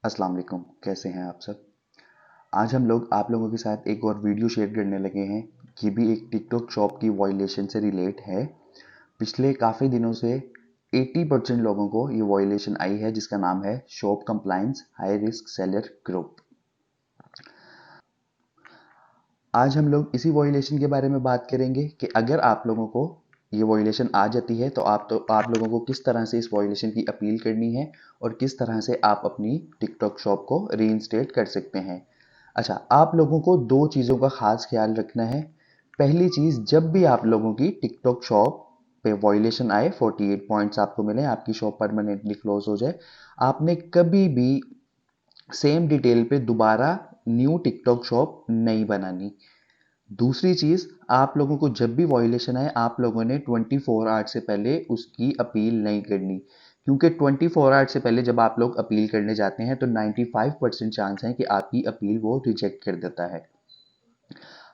अस्सलाम वालेकुम, कैसे हैं आप सब। आज हम लोग आप लोगों के साथ एक और वीडियो शेयर करने लगे हैं। ये भी एक टिकटॉक शॉप की वायलेशन से रिलेट है। पिछले काफ़ी दिनों से 80% लोगों को ये वायलेशन आई है, जिसका नाम है shop compliance high risk seller group. आज हम लोग इसी वायलेशन के बारे में बात करेंगे कि अगर आप लोगों को ये वायलेशन आ जाती है तो आप लोगों को किस तरह से इस वायलेशन की अपील करनी है और किस तरह से आप अपनी टिकटॉक शॉप को रीइंस्टेट कर सकते हैं। अच्छा, आप लोगों को दो चीज़ों का खास ख्याल रखना है। पहली चीज़, जब भी आप लोगों की टिकटॉक शॉप पे वायलेशन आए, 48 पॉइंट्स आपको मिले, आपकी शॉप परमानेंटली क्लोज हो जाए, आपने कभी भी सेम डिटेल पे दोबारा न्यू टिकटॉक शॉप नहीं बनानी। दूसरी चीज़, आप लोगों को जब भी वायलेशन आए, आप लोगों ने 24 आवर्स से पहले उसकी अपील नहीं करनी, क्योंकि 24 आवर्स से पहले जब आप लोग अपील करने जाते हैं तो 95% चांस है कि आपकी अपील वो रिजेक्ट कर देता है।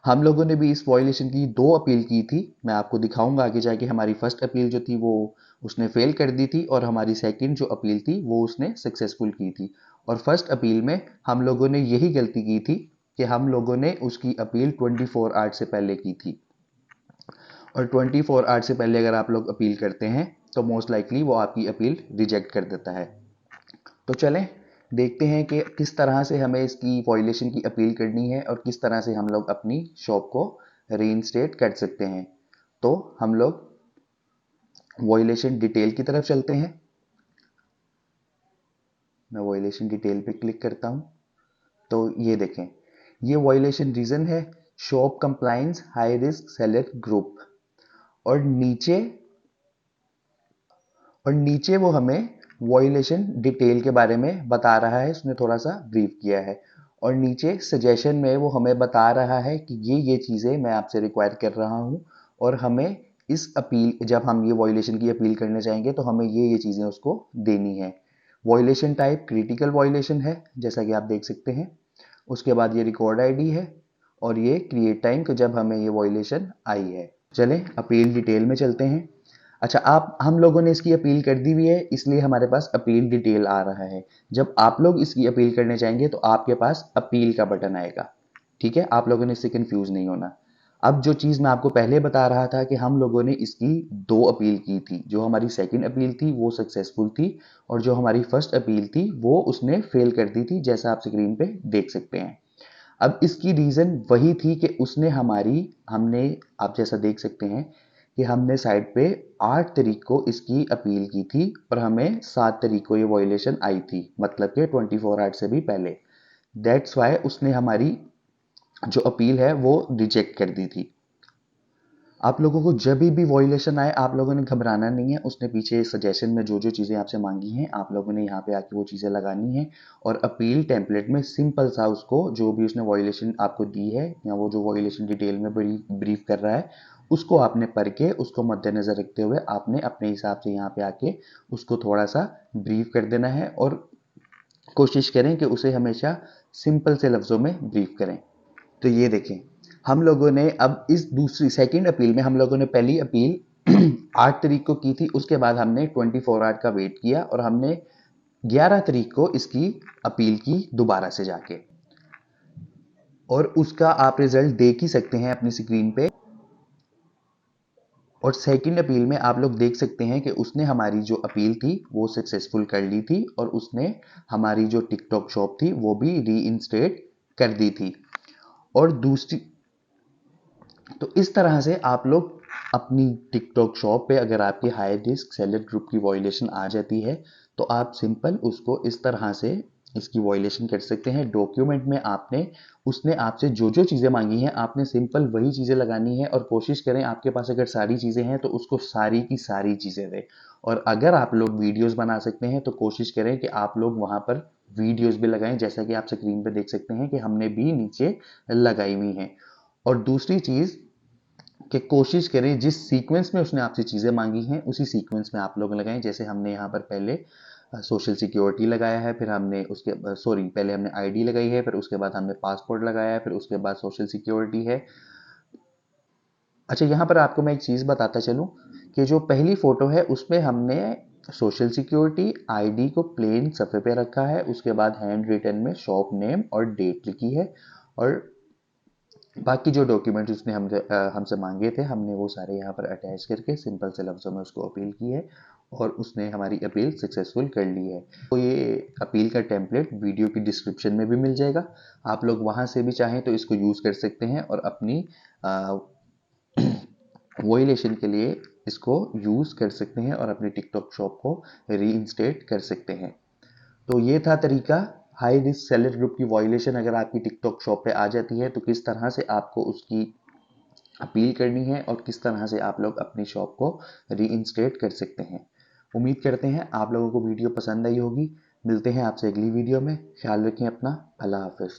हम लोगों ने भी इस वायलेशन की दो अपील की थी। मैं आपको दिखाऊंगा आगे जाके। हमारी फर्स्ट अपील जो थी वो उसने फेल कर दी थी, और हमारी सेकंड जो अपील थी वो उसने सक्सेसफुल की थी। और फर्स्ट अपील में हम लोगों ने यही गलती की थी कि हम लोगों ने उसकी अपील 24 आवर्स से पहले की थी। और 24 आवर्स से पहले अगर आप लोग अपील करते हैं तो मोस्ट लाइकली वो आपकी अपील रिजेक्ट कर देता है। तो चलें देखते हैं कि किस तरह से हमें इसकी वायलेशन की अपील करनी है और किस तरह से हम लोग अपनी शॉप को रीइंस्टेट कर सकते हैं। तो हम लोग वायलेशन डिटेल की तरफ चलते हैं। मैं वायलेशन डिटेल पे क्लिक करता हूं तो ये देखें, ये वायलेशन रीजन है shop compliance high risk seller group. और नीचे वो हमें वॉयलेशन डिटेल के बारे में बता रहा है, उसने थोड़ा सा ब्रीफ किया है। और नीचे सजेशन में वो हमें बता रहा है कि ये चीज़ें मैं आपसे रिक्वायर कर रहा हूँ, और हमें इस अपील, जब हम ये वॉयलेशन की अपील करने जाएंगे तो हमें ये चीज़ें उसको देनी है। वॉयलेशन टाइप क्रिटिकल वॉयलेशन है, जैसा कि आप देख सकते हैं। उसके बाद ये रिकॉर्ड आईडी है, और ये क्रिएट टाइम को जब हमें ये वॉयलेशन आई है। चलें अपील डिटेल में चलते हैं। अच्छा, आप हम लोगों ने इसकी अपील कर दी हुई है, इसलिए हमारे पास अपील डिटेल आ रहा है। जब आप लोग इसकी अपील करने जाएंगे तो आपके पास अपील का बटन आएगा। ठीक है, आप लोगों ने इससे कंफ्यूज नहीं होना। अब जो चीज़ मैं आपको पहले बता रहा था कि हम लोगों ने इसकी दो अपील की थी। जो हमारी सेकंड अपील थी वो सक्सेसफुल थी, और जो हमारी फर्स्ट अपील थी वो उसने फेल कर दी थी, जैसा आप स्क्रीन पे देख सकते हैं। अब इसकी रीज़न वही थी कि उसने हमने, आप जैसा देख सकते हैं कि हमने साइट पे 8 तारीख को इसकी अपील की थी, और हमें 7 तारीख को ये वॉयलेशन आई थी, मतलब कि 24 आवर्स से भी पहले। दैट्स वाई उसने हमारी जो अपील है वो रिजेक्ट कर दी थी। आप लोगों को जब भी वॉयलेशन आए, आप लोगों ने घबराना नहीं है। उसने पीछे सजेशन में जो चीज़ें आपसे मांगी हैं, आप लोगों ने यहाँ पे आके वो चीज़ें लगानी है। और अपील टेम्पलेट में सिंपल सा उसको, जो भी उसने वॉयलेशन आपको दी है या वो जो वॉयलेशन डिटेल में ब्रीफ कर रहा है, उसको आपने पढ़ के उसको मद्देनजर रखते हुए आपने अपने हिसाब से यहाँ पे आके उसको थोड़ा सा ब्रीफ कर देना है। और कोशिश करें कि उसे हमेशा सिंपल से लफ्ज़ों में ब्रीफ करें। तो ये देखें, हम लोगों ने अब इस दूसरी सेकंड अपील में, हम लोगों ने पहली अपील 8 तारीख को की थी। उसके बाद हमने 24 आवर का वेट किया, और हमने 11 तारीख को इसकी अपील की दोबारा से जाके। और उसका आप रिजल्ट देख ही सकते हैं अपनी स्क्रीन पे। और सेकंड अपील में आप लोग देख सकते हैं कि उसने हमारी जो अपील थी वो सक्सेसफुल कर ली थी, और उसने हमारी जो टिकटॉक शॉप थी वो भी रीइंस्टेट कर दी थी। और दूसरी, तो इस तरह से आप लोग अपनी टिकटॉक शॉप पे अगर आपकी हाई रिस्क सेलर ग्रुप की वॉयलेशन आ जाती है तो आप सिंपल उसको इस तरह से इसकी वॉयलेशन कर सकते हैं। डॉक्यूमेंट में आपने, उसने आपसे जो चीज़ें मांगी हैं आपने सिंपल वही चीज़ें लगानी है, और कोशिश करें आपके पास अगर सारी चीज़ें हैं तो उसको सारी की सारी चीज़ें दें। और अगर आप लोग वीडियोस बना सकते हैं तो कोशिश करें कि आप लोग वहाँ पर वीडियोस भी लगाएं, जैसा कि आप स्क्रीन पे देख सकते हैं कि हमने भी नीचे लगाई हुई हैं। और दूसरी चीज़ कि कोशिश करें जिस सीक्वेंस में उसने आपसे चीज़ें मांगी हैं उसी सीक्वेंस में आप लोग लगाएं। जैसे हमने यहाँ पर पहले सोशल सिक्योरिटी लगाया है, फिर हमने उसके सॉरी पहले हमने आईडी लगाई है, फिर उसके बाद हमने पासपोर्ट लगाया है, फिर उसके बाद सोशल सिक्योरिटी है। अच्छा, यहाँ पर आपको मैं एक चीज़ बताता चलूँ कि जो पहली फ़ोटो है उसमें हमने सोशल सिक्योरिटी आईडी को प्लेन सफ़े पे रखा है, उसके बाद हैंड रिटन में शॉप नेम और डेट लिखी है, और बाकी जो डॉक्यूमेंट्स उसने हमसे मांगे थे हमने वो सारे यहाँ पर अटैच करके सिंपल से लफ्ज़ों में उसको अपील की है, और उसने हमारी अपील सक्सेसफुल कर ली है। तो ये अपील का टेम्पलेट वीडियो की डिस्क्रिप्शन में भी मिल जाएगा, आप लोग वहाँ से भी चाहें तो इसको यूज़ कर सकते हैं और अपनी वोइलेशन के लिए इसको यूज़ कर सकते हैं और अपनी टिकटॉक शॉप को रीइंस्टेट कर सकते हैं। तो ये था तरीका, हाई रिस्क सेलर ग्रुप की वॉयलेशन अगर आपकी टिकटॉक शॉप पे आ जाती है तो किस तरह से आपको उसकी अपील करनी है और किस तरह से आप लोग अपनी शॉप को रीइंस्टेट कर सकते हैं। उम्मीद करते हैं आप लोगों को वीडियो पसंद आई होगी। मिलते हैं आपसे अगली वीडियो में। ख्याल रखें अपना। अल्लाह हाफिज़।